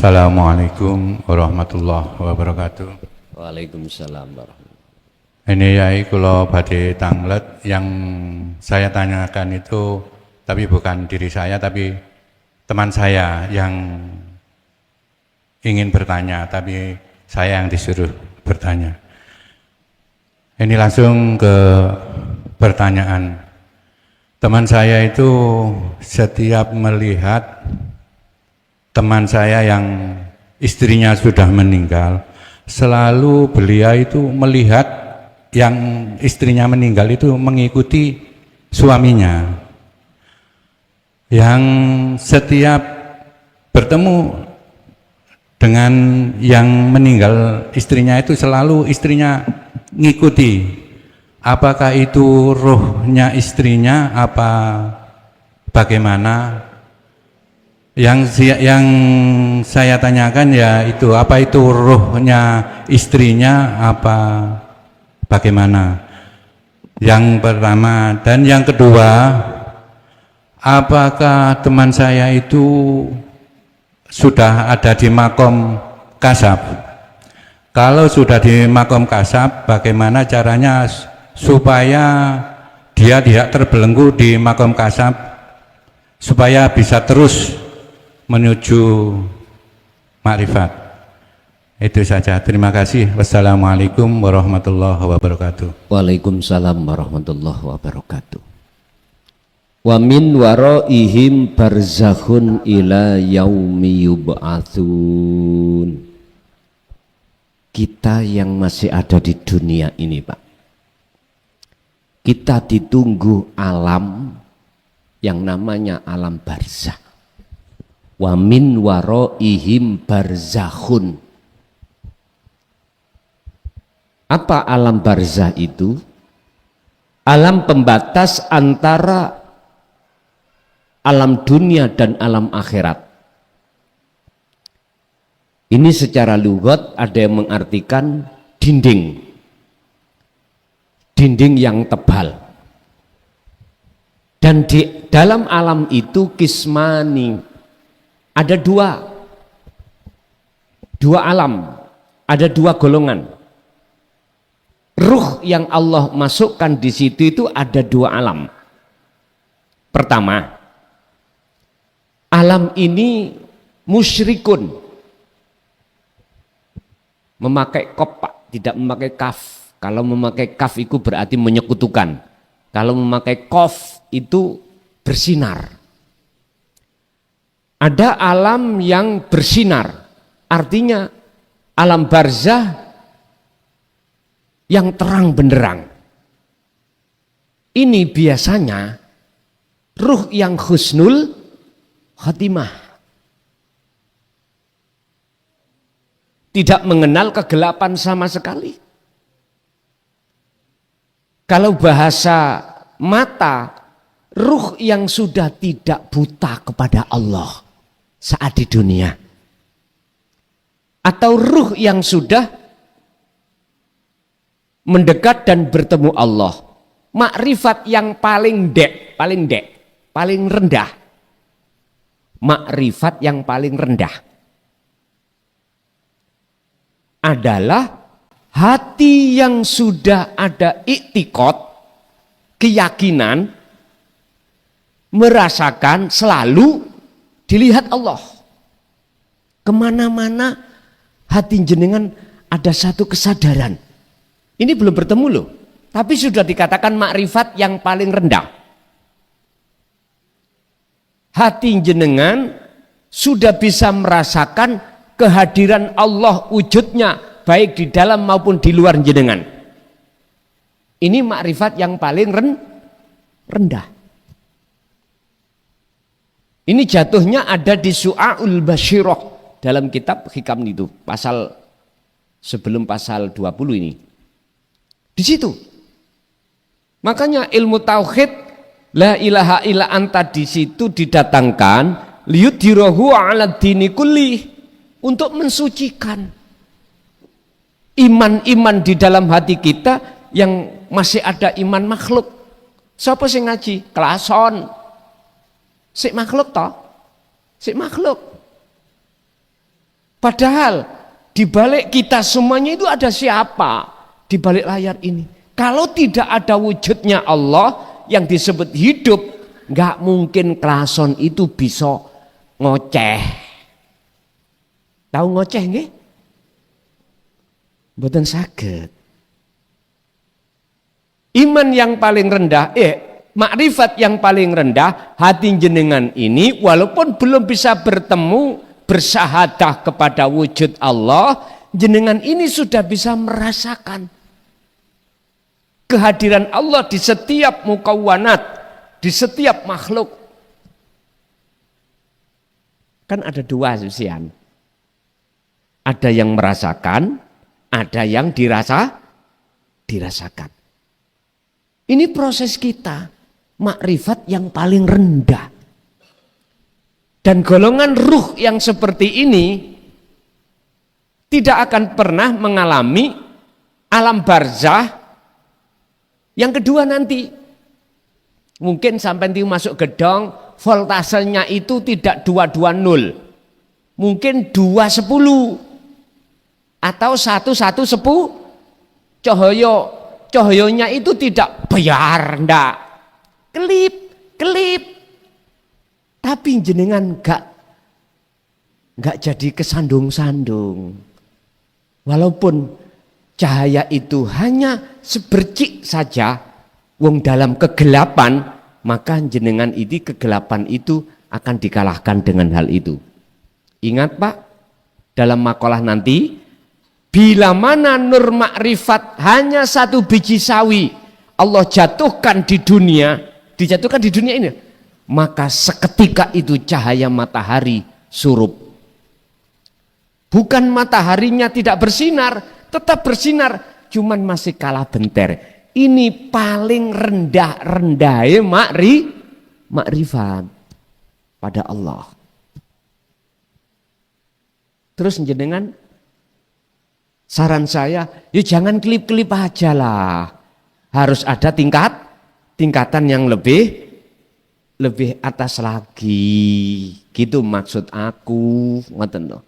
Assalamualaikum warahmatullahi wabarakatuh. Waalaikumsalam warahmatullahi. Ini yai kula badhe tanglet yang saya tanyakan itu tapi bukan diri saya tapi teman saya yang ingin bertanya tapi saya yang disuruh bertanya. Ini langsung ke pertanyaan. Teman saya itu setiap melihat teman saya yang istrinya sudah meninggal, selalu beliau itu melihat yang istrinya meninggal itu mengikuti suaminya. Yang setiap bertemu dengan yang meninggal istrinya itu selalu istrinya ngikuti. Apakah itu rohnya istrinya apa bagaimana? Yang saya tanyakan ya itu, apa itu rohnya istrinya apa bagaimana? Yang pertama. Dan yang kedua, apakah teman saya itu sudah ada di makom kasab? Kalau sudah di makom kasab, bagaimana caranya supaya dia tidak terbelenggu di makom kasab, supaya bisa terus menuju makrifat? Itu saja. Terima kasih. Wassalamualaikum warahmatullahi wabarakatuh. Waalaikumsalam warahmatullahi wabarakatuh. Wa min waraihim barzakhun ila yaumi yub'atsun. Kita yang masih ada di dunia ini, Pak, kita ditunggu alam yang namanya alam barzakh. Wa min waraihim barzakhun. Apa alam barzakh itu? Alam pembatas antara alam dunia dan alam akhirat. Ini secara lughat ada yang mengartikan dinding. Dinding yang tebal. Dan di dalam alam itu kismani, ada dua alam, ada dua golongan. Ruh yang Allah masukkan di situ itu ada dua alam. Pertama, alam ini musyrikun, memakai kop, Pak, tidak memakai kaf. Kalau memakai kaf itu berarti menyekutukan. Kalau memakai kof itu bersinar. Ada alam yang bersinar, artinya alam barzakh yang terang benderang. Ini biasanya ruh yang husnul khatimah, tidak mengenal kegelapan sama sekali. Kalau bahasa mata, ruh yang sudah tidak buta kepada Allah saat di dunia, atau ruh yang sudah mendekat dan bertemu Allah, makrifat yang paling rendah, makrifat yang paling rendah adalah hati yang sudah ada iktikad, keyakinan, merasakan selalu dilihat Allah. Kemana-mana hati jenengan ada satu kesadaran. Ini belum bertemu loh, tapi sudah dikatakan makrifat yang paling rendah. Hati jenengan sudah bisa merasakan kehadiran Allah wujudnya, baik di dalam maupun di luar jenengan. Ini makrifat yang paling rendah. Ini jatuhnya ada di Su'aul Basyirah dalam kitab Hikam itu, pasal sebelum pasal 20 ini. Di situ. Makanya ilmu tauhid la ilaha illa anta di situ didatangkan liyudhirahu 'ala dini kulli, untuk mensucikan iman-iman di dalam hati kita yang masih ada iman makhluk. Siapa sing ngaji? Kelason. Sik makhluk toh? Sik makhluk. Padahal di balik kita semuanya itu ada siapa di balik layar ini? Kalau tidak ada wujudnya Allah yang disebut hidup, nggak mungkin klason itu bisa ngoceh. Tahu ngoceh nggih? Mboten saged. Iman yang paling rendah, makrifat yang paling rendah, hati jenengan ini walaupun belum bisa bertemu, bersahadah kepada wujud Allah, jenengan ini sudah bisa merasakan kehadiran Allah di setiap mukawwanat, di setiap makhluk. Kan ada dua sisian. Ada yang merasakan, ada yang dirasakan. Ini proses kita, makrifat yang paling rendah. Dan golongan ruh yang seperti ini tidak akan pernah mengalami alam barzah yang kedua nanti. Mungkin sampai nanti masuk gedong, voltasenya itu tidak 220, mungkin 210 atau 110 cahayanya itu tidak bayar, ndak kelip. Tapi jenengan enggak jadi kesandung-sandung. Walaupun cahaya itu hanya sebercik saja, wong dalam kegelapan, maka jenengan ini kegelapan itu akan dikalahkan dengan hal itu. Ingat Pak, dalam makalah nanti, bila mana nur makrifat hanya satu biji sawi Allah jatuhkan di dunia, dijatuhkan di dunia ini, maka seketika itu cahaya matahari surup. Bukan mataharinya tidak bersinar, tetap bersinar, cuman masih kalah bentar. Ini paling rendah-rendahnya makrifat pada Allah. Terus jenengan, saran saya, ya jangan klip-klip aja lah. Harus ada tingkatan yang lebih atas lagi. Gitu maksud aku, ngoten loh.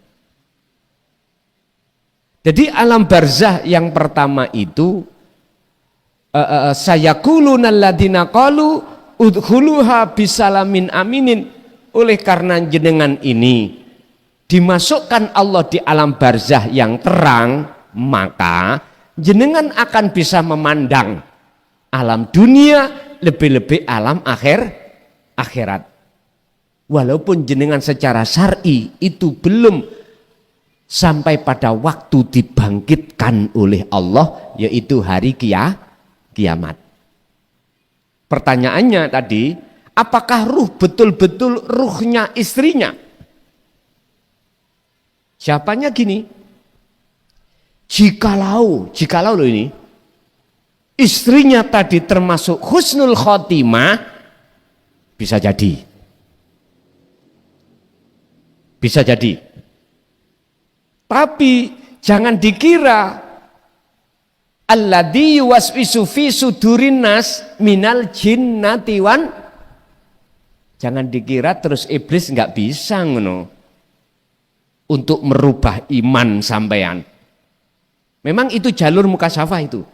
Jadi alam barzah yang pertama itu sayaquluna alladziina qalu udkhuluha bisalamin aminin. Oleh karena jenengan ini dimasukkan Allah di alam barzah yang terang, maka jenengan akan bisa memandang alam dunia, lebih-lebih alam akhirat. Walaupun jenengan secara syar'i itu belum sampai pada waktu dibangkitkan oleh Allah, yaitu hari kiamat. Pertanyaannya tadi, apakah ruh betul-betul ruhnya istrinya? Siapanya gini, jikalau loh ini, istrinya tadi termasuk husnul khotimah, bisa jadi. Tapi jangan dikira alladzi yuwaswisu fi sudurin nas minal jinnati wan. Jangan dikira terus iblis nggak bisa ngono untuk merubah iman sampean. Memang itu jalur mukasyafah itu.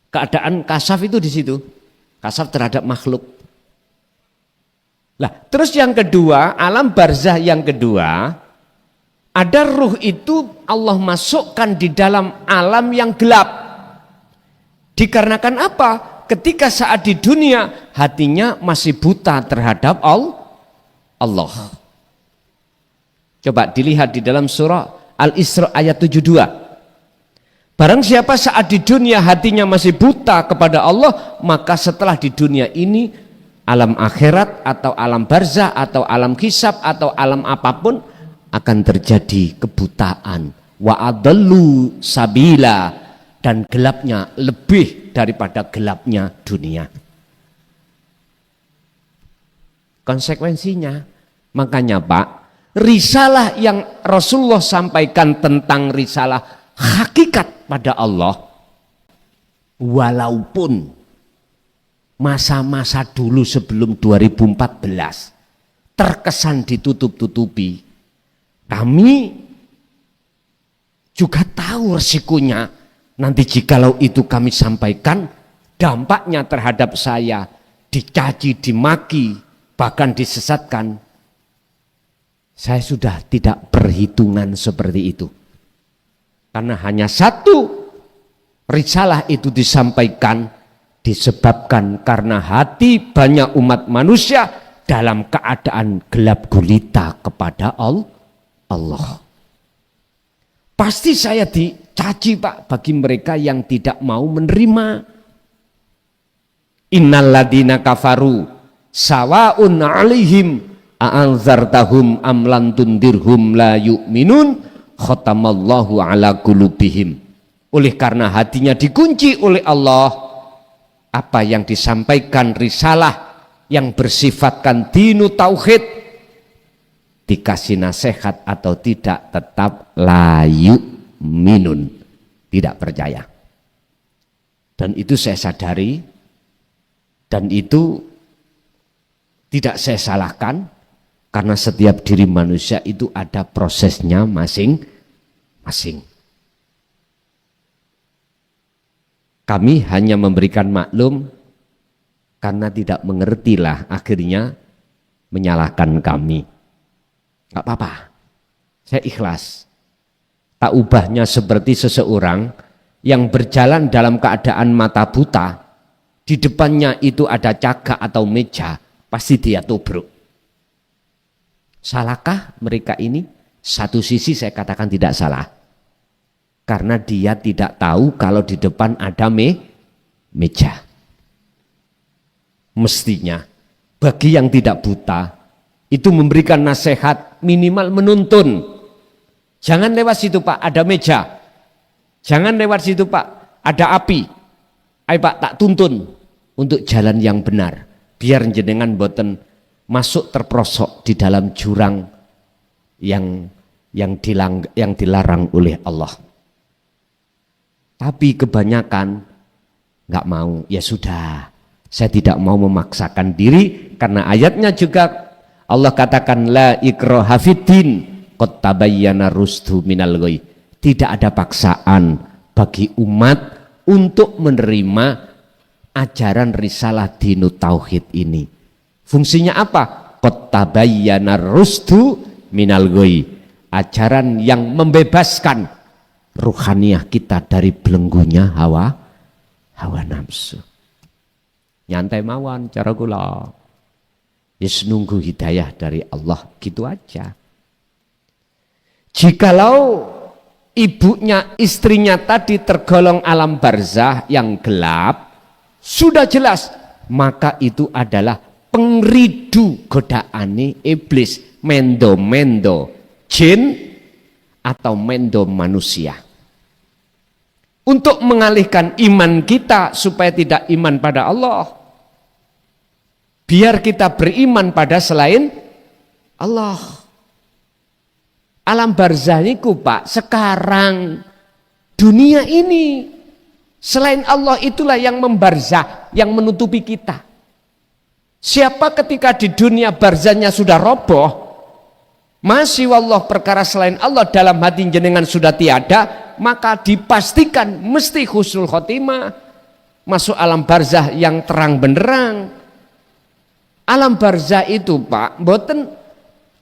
Keadaan kasaf itu di situ. Kasaf terhadap makhluk. Lah, terus yang kedua, alam barzah yang kedua, ada ruh itu Allah masukkan di dalam alam yang gelap. Dikarenakan apa? Ketika saat di dunia hatinya masih buta terhadap Allah. Coba dilihat di dalam surah Al-Isra ayat 72. Barang siapa saat di dunia hatinya masih buta kepada Allah, maka setelah di dunia ini alam akhirat atau alam barzah atau alam hisab atau alam apapun akan terjadi kebutaan, wa adallu sabila, dan gelapnya lebih daripada gelapnya dunia. Konsekuensinya, makanya Pak, risalah yang Rasulullah sampaikan tentang risalah hakikat pada Allah, walaupun masa-masa dulu sebelum 2014 terkesan ditutup-tutupi, kami juga tahu resikonya. Nanti jikalau itu kami sampaikan, dampaknya terhadap saya dicaci, dimaki, bahkan disesatkan. Saya sudah tidak perhitungan seperti itu. Karena hanya satu risalah itu disampaikan disebabkan karena hati banyak umat manusia dalam keadaan gelap gulita kepada Allah. Pasti saya dicaci Pak bagi mereka yang tidak mau menerima. Innalladzina kafaru sawaun alaihim a'anzartahum am lam tundirhum la yu'minun khatamallahu ala qulubihim. Oleh karena hatinya dikunci oleh Allah, apa yang disampaikan risalah yang bersifatkan dinu tauhid, dikasih nasihat atau tidak tetap layu minun, tidak percaya. Dan itu saya sadari, dan itu tidak saya salahkan, karena setiap diri manusia itu ada prosesnya masing-masing. Kami hanya memberikan maklum karena tidak mengertilah akhirnya menyalahkan kami. Gak apa-apa, saya ikhlas. Tak ubahnya seperti seseorang yang berjalan dalam keadaan mata buta, di depannya itu ada cagak atau meja, pasti dia tubruk. Salahkah mereka ini? Satu sisi saya katakan tidak salah. Karena dia tidak tahu kalau di depan ada meja. Mestinya bagi yang tidak buta itu memberikan nasihat, minimal menuntun. Jangan lewat situ Pak, ada meja. Jangan lewat situ Pak, ada api. Ayo Pak, tak tuntun untuk jalan yang benar. Biar jenengan boten masuk terprosok di dalam jurang yang dilarang oleh Allah. Tapi kebanyakan nggak mau. Ya sudah, saya tidak mau memaksakan diri karena ayatnya juga Allah katakan la ikraha fiddin qad tabayyana rusdu minal ghayy. Tidak ada paksaan bagi umat untuk menerima ajaran risalah dinu tauhid ini. Fungsinya apa? Qad tabayyana rusdu minal ghayy. Ajaran yang membebaskan ruhaniyah kita dari belenggunya hawa nafsu. Nyantai mawon cara kula. Yes, nunggu hidayah dari Allah, gitu aja. Jikalau ibunya, istrinya tadi tergolong alam barzah yang gelap, sudah jelas, maka itu adalah pengridu godaane iblis, mendo jin atau mendo manusia. Untuk mengalihkan iman kita supaya tidak iman pada Allah, biar kita beriman pada selain Allah. Alam barzah niku Pak, sekarang dunia ini selain Allah itulah yang membarzah, yang menutupi kita. Siapa ketika di dunia barzahnya sudah roboh, masih wallah perkara selain Allah dalam hati jenengan sudah tiada, maka dipastikan mesti husnul khotimah, masuk alam barzah yang terang benderang. Alam barzah itu Pak, mboten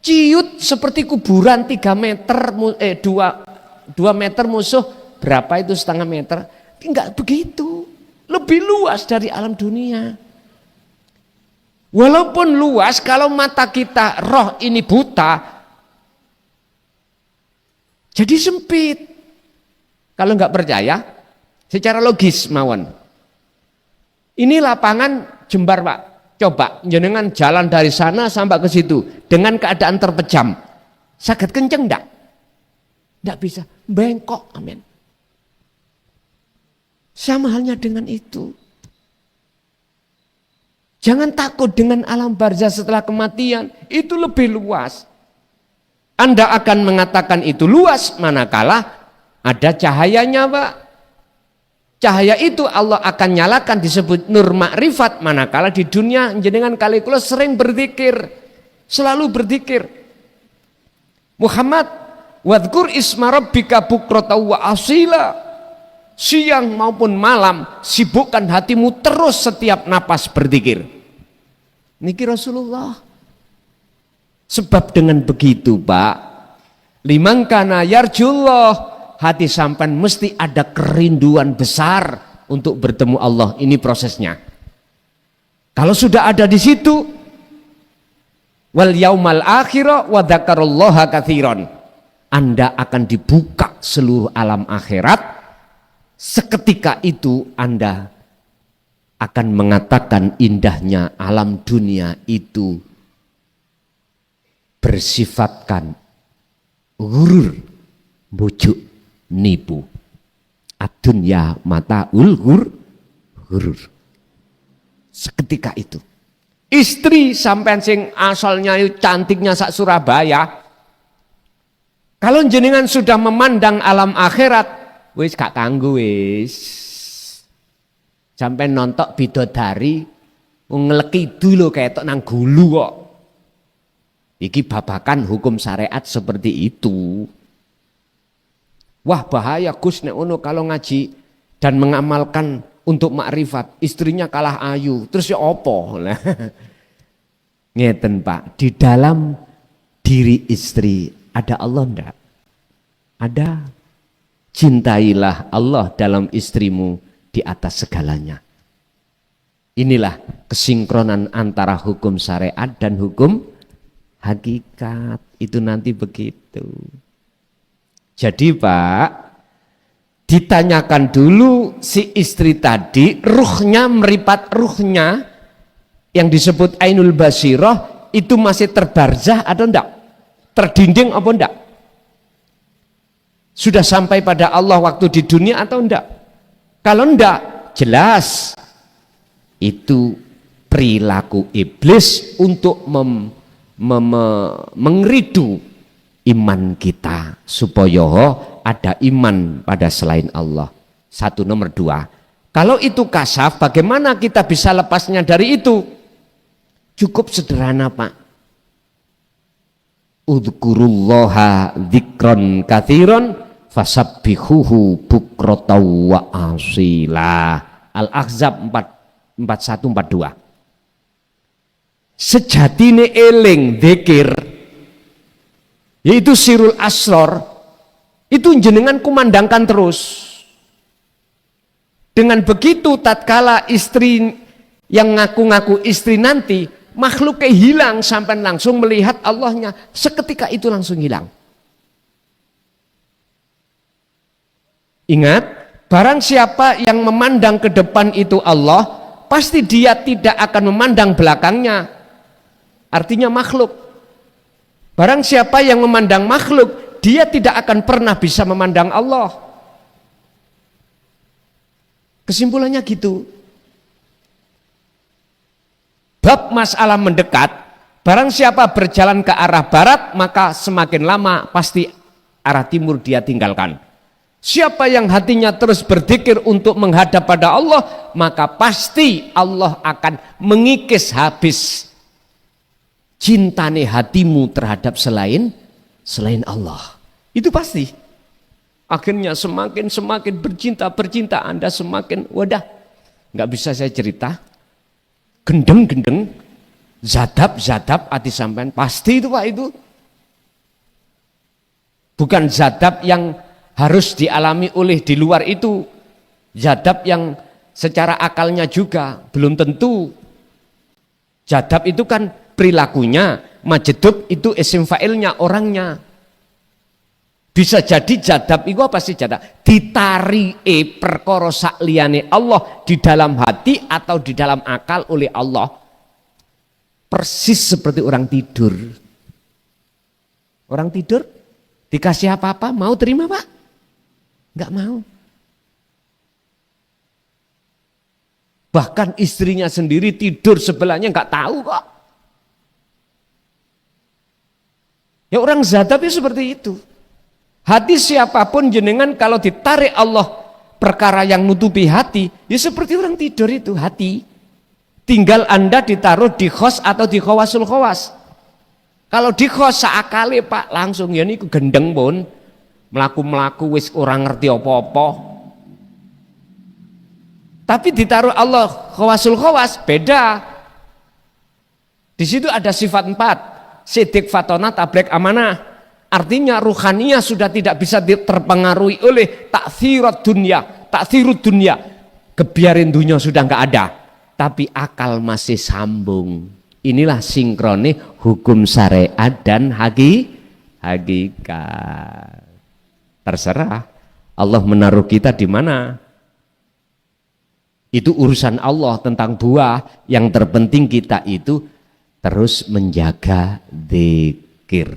ciut seperti kuburan 3 meter, 2 meter musuh, berapa itu setengah meter? Enggak begitu, lebih luas dari alam dunia. Walaupun luas, kalau mata kita roh ini buta, jadi sempit. Kalau enggak percaya, secara logis mawon. Ini lapangan Jembar Pak. Coba jenengan jalan dari sana sampai ke situ dengan keadaan terpejam. Sakit kenceng enggak? Enggak bisa, bengkok, amin. Sama halnya dengan itu. Jangan takut dengan alam barzah setelah kematian, itu lebih luas. Anda akan mengatakan itu luas manakala ada cahayanya Pak. Cahaya itu Allah akan nyalakan disebut nur makrifat, manakala di dunia jenengan kali kula sering berzikir, selalu berzikir. Muhammad Wadhkur isma rabbika bukrata wa asila. Siang maupun malam sibukkan hatimu terus setiap napas berzikir. Niki Rasulullah. Sebab dengan begitu, Pak, liman kana yarjullah, hati sampean mesti ada kerinduan besar untuk bertemu Allah. Ini prosesnya. Kalau sudah ada di situ, wal yaumal akhirah wa dzakarallaha katsiran, Anda akan dibuka seluruh alam akhirat. Seketika itu Anda akan mengatakan indahnya alam dunia itu bersifatkan ghurur, bujuk, nipu. Ad-dunya mataul ghurur. Seketika itu istri sampean sing asalnya cantiknya sak Surabaya, kalau jenengan sudah memandang alam akhirat, wis gak kanggo wis. Sampean nontok bidodari ngeleki dulu ketok nang gulu kok. Iki babakan hukum syariat seperti itu. Wah bahaya Gus nek ono kalau ngaji dan mengamalkan untuk makrifat, istrinya kalah ayu, terus ya opo? Ngeten Pak, di dalam diri istri ada Allah ndak? Ada. Cintailah Allah dalam istrimu di atas segalanya. Inilah kesinkronan antara hukum syariat dan hukum hakikat. Itu nanti begitu. Jadi Pak, ditanyakan dulu si istri tadi, ruhnya, meripat ruhnya yang disebut Ainul Basirah itu masih terbarzah atau enggak? Terdinding apa enggak? Sudah sampai pada Allah waktu di dunia atau enggak? Kalau enggak, jelas itu perilaku iblis untuk mengeridu iman kita supaya ada iman pada selain Allah. Satu. Nomor dua, kalau itu kasaf, bagaimana kita bisa lepasnya dari itu? Cukup sederhana Pak. Udhkurullaha dzikron katsiran fasabbihuhu bukrata wa asila. Al-Ahzab 41-42. Sejatine eling dzikir, yaitu sirul asror, itu jenengan kumandangkan terus. Dengan begitu tatkala istri yang ngaku-ngaku istri nanti, makhluknya hilang sampai langsung melihat Allahnya, seketika itu langsung hilang. Ingat, barang siapa yang memandang ke depan itu Allah, pasti dia tidak akan memandang belakangnya. Artinya makhluk. Barang siapa yang memandang makhluk, dia tidak akan pernah bisa memandang Allah. Kesimpulannya gitu. Bab masalah mendekat, barang siapa berjalan ke arah barat, maka semakin lama pasti arah timur dia tinggalkan. Siapa yang hatinya terus berzikir untuk menghadap pada Allah, maka pasti Allah akan mengikis habis cintane hatimu terhadap selain Allah. Itu pasti. Akhirnya semakin bercinta Anda semakin wadah. Nggak bisa saya cerita. Gendeng, zadab hati sampean. Pasti itu Pak itu. Bukan zadab yang harus dialami oleh di luar itu. Jadab yang secara akalnya juga belum tentu. Jadab itu kan perilakunya, majedub itu isim fa'ilnya, orangnya. Bisa jadi jadab itu apa sih jadab? Ditarii perkara sak liyane Allah di dalam hati atau di dalam akal oleh Allah. Persis seperti orang tidur. Orang tidur dikasih apa-apa mau terima Pak? Enggak mau. Bahkan istrinya sendiri tidur sebelahnya enggak tahu kok. Ya orang zadab itu seperti itu. Hati siapapun jenengan kalau ditarik Allah perkara yang nutupi hati, ya seperti orang tidur itu hati. Tinggal Anda ditaruh di khos atau di khawasul khawas. Kalau dikhos sakale Pak langsung ya niku gendeng pun melaku-melaku wis orang ngerti apa-apa. Tapi ditaruh Allah khawasul khawas beda. Di situ ada sifat 4. Sidik, fatona, tablek, amanah. Artinya ruhaniyah sudah tidak bisa terpengaruhi oleh takthirut dunia. Kebiarin dunia sudah enggak ada. Tapi akal masih sambung. Inilah sinkrone hukum syariat dan hakikat. Terserah Allah menaruh kita di mana. Itu urusan Allah tentang buah. Yang terpenting kita itu terus menjaga zikir.